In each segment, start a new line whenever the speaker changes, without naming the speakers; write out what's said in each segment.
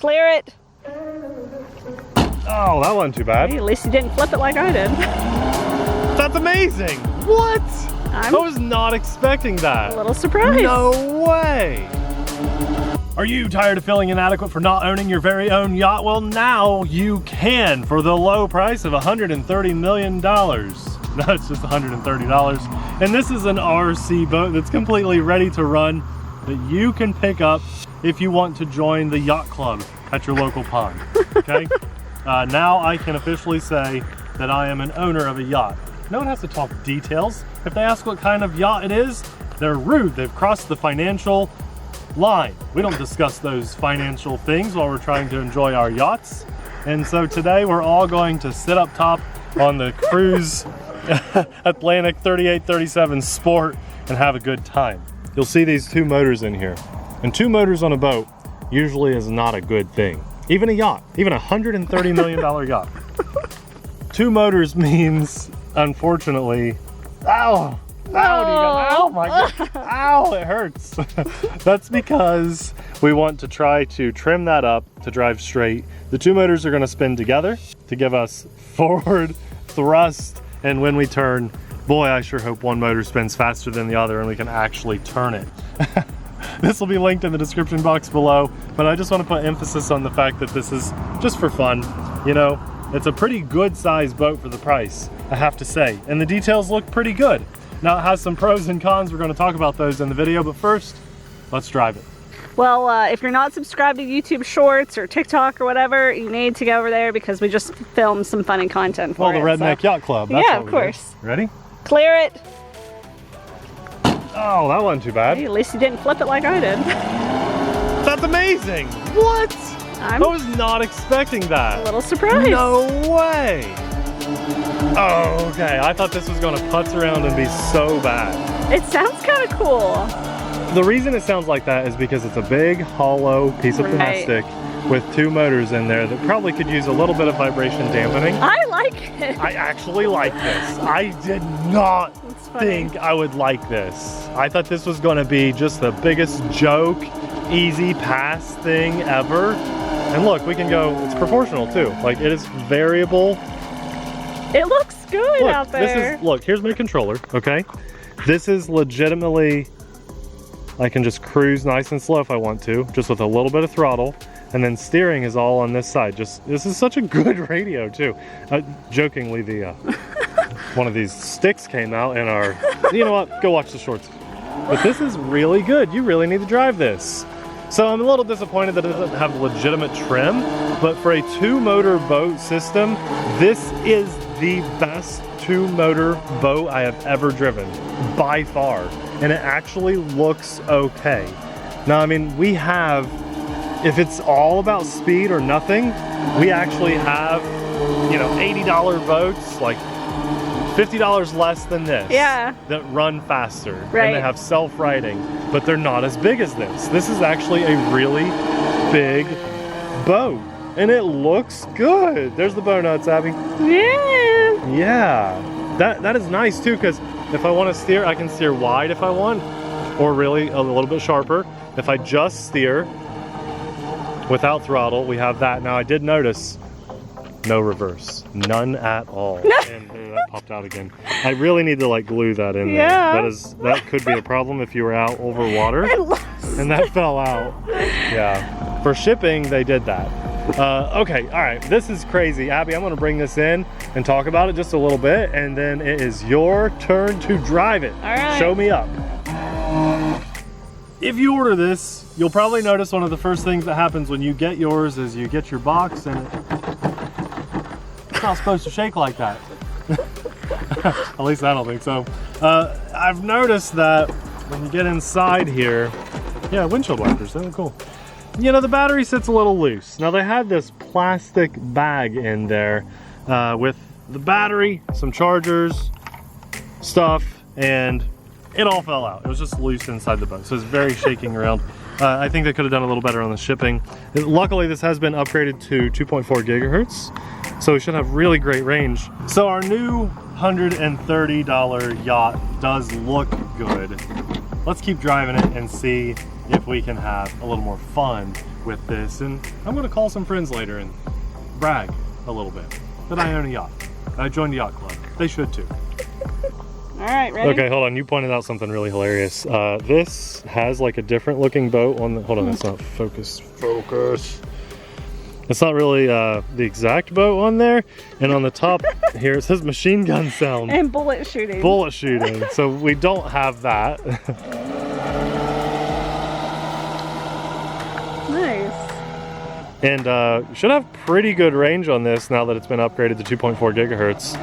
Clear it.
Oh, that wasn't too bad.
Hey, at least you didn't flip it like I did.
That's amazing. What? I was not expecting that.
A little surprised.
No way. Are you tired of feeling inadequate for not owning your very own yacht? Well, now you can for the low price of $130 million. No, it's just $130. And this is an RC boat that's completely ready to run that you can pick up if you want to join the yacht club at your local pond, okay? Now I can officially say that I am an owner of a yacht. No one has to talk details. If they ask what kind of yacht it is, they're rude. They've crossed the financial line. We don't discuss those financial things while we're trying to enjoy our yachts. And so today we're all going to sit up top on the Cruise Atlantic 3837 Sport and have a good time. You'll see these two motors in here. And two motors on a boat usually is not a good thing. Even a yacht, even a $130 million yacht. Two motors means, unfortunately, ow, ow my God, ow, it hurts. That's because we want to try to trim that up to drive straight. The two motors are gonna spin together to give us forward thrust, and when we turn, boy, I sure hope one motor spins faster than the other and we can actually turn it. This will be linked in the description box below, but I just want to put emphasis on the fact that this is just for fun. You know, it's a pretty good sized boat for the price, I have to say, and the details look pretty good. Now it has some pros and cons. We're going to talk about those in the video, but first, let's drive it.
Well, if you're not subscribed to YouTube Shorts or TikTok or whatever, you need to go over there because we just filmed some funny content for it.
Well, the Redneck Yacht Club. That's
yeah, of course.
Ready?
Clear it.
Oh, that wasn't too bad.
Hey, at least you didn't flip it like I did.
That's amazing. What? I was not expecting that.
A little surprised.
No way. Oh, okay. I thought this was going to putz around and be so bad.
It sounds kind of cool.
The reason it sounds like that is because it's a big, hollow piece of plastic with two motors in there that probably could use a little bit of vibration dampening. I like it. I actually like this. I did not think I would like this. I thought this was going to be just the biggest joke, easy pass thing ever. And look, we can go, it's proportional too. Like, it is variable.
It looks good out there.
Look, here's my controller, okay? This is legitimately, I can just cruise nice and slow if I want to, just with a little bit of throttle. And then steering is all on this side. This is such a good radio too. Jokingly, one of these sticks came out in our, you know what, go watch the shorts. But this is really good. You really need to drive this. So I'm a little disappointed that it doesn't have legitimate trim, but for a two-motor boat system, this is the best two-motor boat I have ever driven, by far. And it actually looks okay. Now, I mean, we have, if it's all about speed or nothing, we actually have, you know, $80 boats, like $50 less than this, that run faster, and they have self-righting, but they're not as big as this. This is actually a really big boat, and it looks good. There's the bow nuts, Abby. Yeah, that is nice too, because if I want to steer, I can steer wide if I want, or really a little bit sharper. If I just steer without throttle, we have that. Now I did notice no reverse, none at all. And that popped out again. I really need to like glue that in there. That could be a problem if you were out over water and that fell out. Yeah, for shipping they did that. Okay, all right, this is crazy. Abby, I'm gonna bring this in and talk about it just a little bit, and then it is your turn to drive it. All right. Show me up. If you order this, you'll probably notice one of the first things that happens when you get yours is you get your box and it's not supposed to shake like that. At least I don't think so. I've noticed that when you get inside here, yeah, windshield wipers, they look cool. You know, the battery sits a little loose. Now they had this plastic bag in there with the battery, some chargers, stuff, and it all fell out. It was just loose inside the boat, so it's very shaking around. I think they could have done a little better on the shipping. Luckily, this has been upgraded to 2.4 gigahertz, so we should have really great range. So our new $130 yacht does look good. Let's keep driving it and see if we can have a little more fun with with this, and I'm gonna call some friends later and brag a little bit that I own a yacht. I joined the yacht club. They should too.
All right, ready?
Okay, hold on. You pointed out something really hilarious. This has like a different looking boat on the, hold on, it's not focus. It's not really the exact boat on there. And on the top here, it says machine gun sound.
And bullet shooting.
Bullet shooting. So we don't have that.
Nice.
And should have pretty good range on this now that it's been upgraded to 2.4 gigahertz.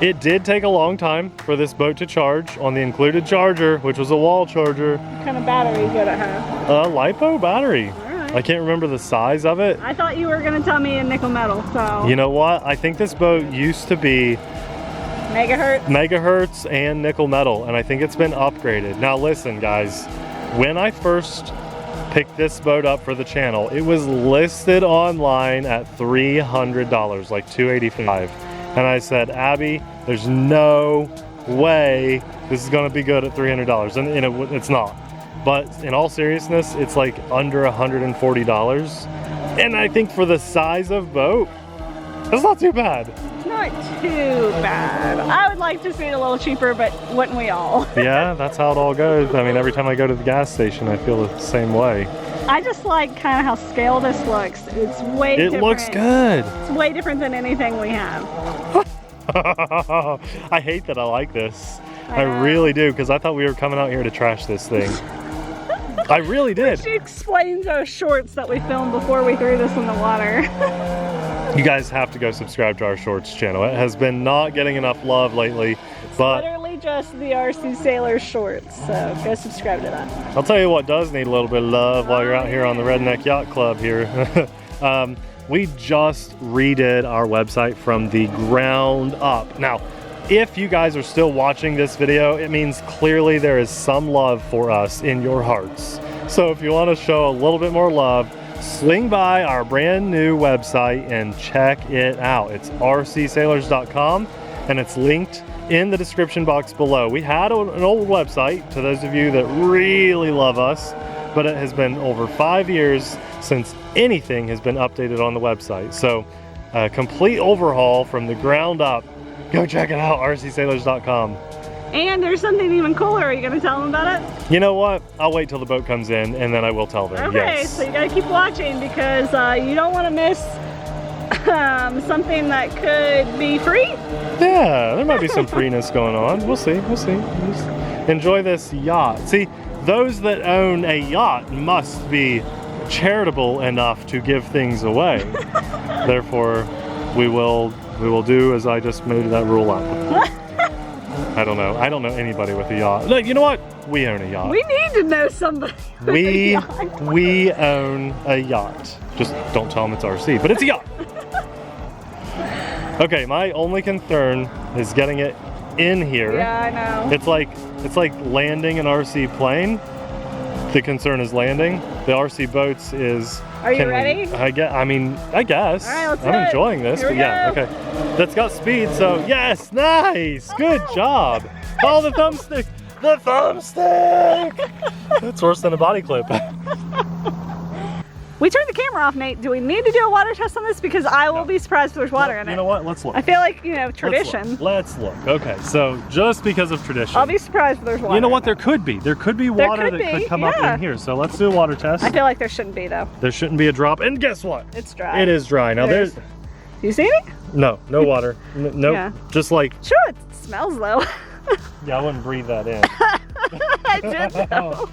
It did take a long time for this boat to charge on the included charger, which was a wall charger.
What kind of battery you got to have?
A LiPo battery.
All right.
I can't remember the size of it.
I thought you were going to tell me a nickel metal, so.
You know what? I think this boat used to be megahertz and nickel metal, and I think it's been upgraded. Now listen, guys, when I first picked this boat up for the channel, it was listed online at $300, like $285. And I said, Abby, there's no way this is gonna be good at $300, and it's not. But in all seriousness, it's like under $140. And I think for the size of boat, that's not too bad.
It's not too bad. I would like to see it a little cheaper, but wouldn't we all?
Yeah, that's how it all goes. I mean, every time I go to the gas station, I feel the same way.
I just like kind of how scale this looks. It's way different.
It looks good.
It's way different than anything we have.
I hate that I like this. I really do, because I thought we were coming out here to trash this thing. I really did.
She explains those shorts that we filmed before we threw this in the water.
You guys have to go subscribe to our shorts channel. It has been not getting enough love lately, but
literally just the TheRcSaylors shorts, so go subscribe to that.
I'll tell you what does need a little bit of love while you're out here on the Redneck Yacht Club here. We just redid our website from the ground up. Now, if you guys are still watching this video, it means clearly there is some love for us in your hearts. So if you want to show a little bit more love, swing by our brand new website and check it out. It's TheRcSaylors.com, and it's linked in the description box below. We had an old website, to those of you that really love us, but it has been over 5 years since anything has been updated on the website. So a complete overhaul from the ground up. Go check it out, TheRcSaylors.com.
And there's something even cooler. Are you going to tell them about it?
You know what? I'll wait till the boat comes in, and then I will tell them.
Okay,
yes.
So you got to keep watching, because you don't want to miss something that could be free.
Yeah, there might be some freeness going on. We'll see. We'll see. Enjoy this yacht. See, those that own a yacht must be charitable enough to give things away. Therefore, we will do as I just made that rule up. I don't know. I don't know anybody with a yacht. Look, you know what? We own a yacht.
We need to know somebody with a yacht.
We own a yacht. Just don't tell them it's RC, but it's a yacht. Okay, my only concern is getting it in here.
Yeah, I know.
It's like landing an RC plane. The concern is landing. The RC boats is.
Are you ready?
I guess. All right,
let's
I'm enjoying this,
Here
but
we
yeah,
go.
okay. That's got speed, so yes, nice, good job. Oh, the thumbstick, the thumbstick. It's worse than a body clip.
We turned the camera off, Nate. Do we need to do a water test on this? Because I will be surprised if there's water in it.
You know what? Let's look.
I feel like, tradition.
Let's look. Okay, so just because of tradition.
I'll be surprised if there's water.
You know what? There could be water that could come up
yeah.
in here. So let's do a water test.
I feel like there shouldn't be, though.
There shouldn't be a drop. And guess what?
It's dry.
It is dry. Now there's.
You seen it?
No water. No.
Yeah.
Just like.
Sure, it smells though.
Yeah, I wouldn't breathe that in.
I did though.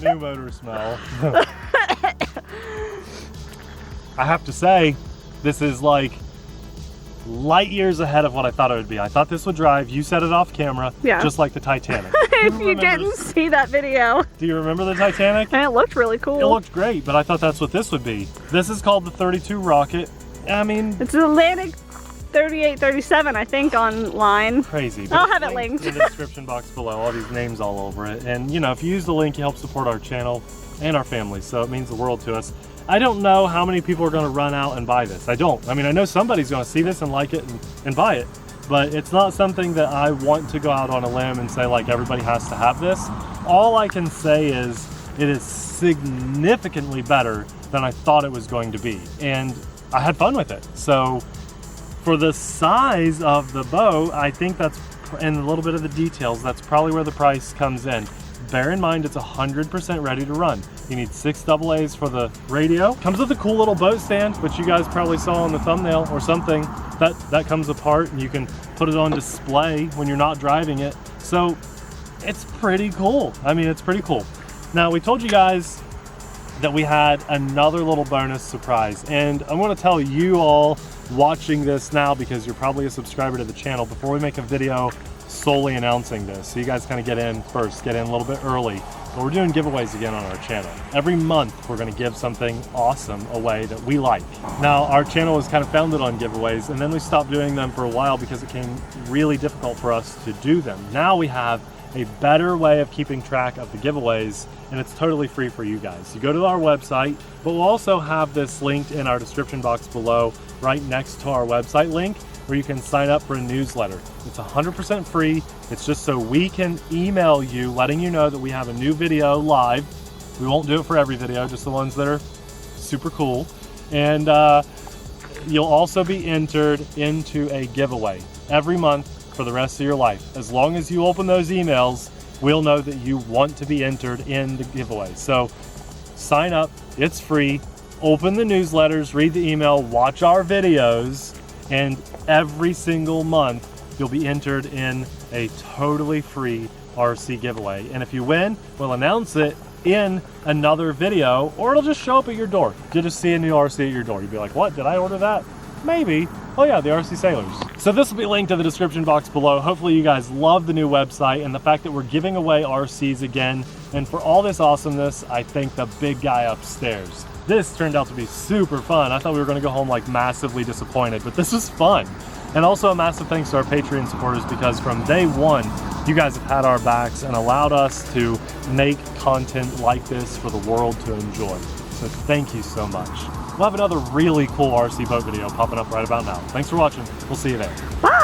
New motor smell. I have to say, this is like light years ahead of what I thought it would be. I thought this would drive. You set it off camera, just like the Titanic.
If you didn't see that video.
Do you remember the Titanic?
And it looked really cool.
It looked great, but I thought that's what this would be. This is called the 32 Rocket. I mean,
it's an Atlantic 3837, I think, online.
Crazy.
I'll have it linked
in the description box below. All these names all over it. And if you use the link, you help support our channel and our family. So it means the world to us. I don't know how many people are going to run out and buy this. I don't. I mean, I know somebody's going to see this and like it and buy it, but it's not something that I want to go out on a limb and say like everybody has to have this. All I can say is It is significantly better than I thought it was going to be. And I had fun with it. So for the size of the boat, I think that's, and a little bit of the details, that's probably where the price comes in. Bear in mind, it's 100% ready to run. You need 6 AA's for the radio. Comes with a cool little boat stand, which you guys probably saw on the thumbnail or something. That comes apart and you can put it on display when you're not driving it. So it's pretty cool. I mean, it's pretty cool. Now, we told you guys that we had another little bonus surprise, and I want to tell you all watching this now, because you're probably a subscriber to the channel, before we make a video solely announcing this, so you guys kind of get in first, get in a little bit early. But we're doing giveaways again on our channel. Every month we're going to give something awesome away that we like. Now, our channel was kind of founded on giveaways, and then we stopped doing them for a while because it became really difficult for us to do them. Now we have a better way of keeping track of the giveaways, and it's totally free for you guys. You go to our website, but we'll also have this linked in our description box below, right next to our website link, where you can sign up for a newsletter. It's 100% free. It's just so we can email you, letting you know that we have a new video live. We won't do it for every video, just the ones that are super cool. And you'll also be entered into a giveaway every month for the rest of your life. As long as you open those emails, we'll know that you want to be entered in the giveaway. So sign up, it's free, open the newsletters, read the email, watch our videos, and every single month you'll be entered in a totally free RC giveaway. And if you win, we'll announce it in another video, or it'll just show up at your door. You'll just see a new RC at your door. You'll be like, what, did I order that? Maybe. Oh yeah, the TheRcSaylors. So this will be linked to the description box below. Hopefully you guys love the new website and the fact that we're giving away RCs again. And for all this awesomeness, I thank the big guy upstairs. This turned out to be super fun. I thought we were going to go home like massively disappointed, but this was fun. And also a massive thanks to our Patreon supporters, because from day one, you guys have had our backs and allowed us to make content like this for the world to enjoy. So thank you so much. We'll have another really cool RC boat video popping up right about now. Thanks for watching. We'll see you there.
Bye.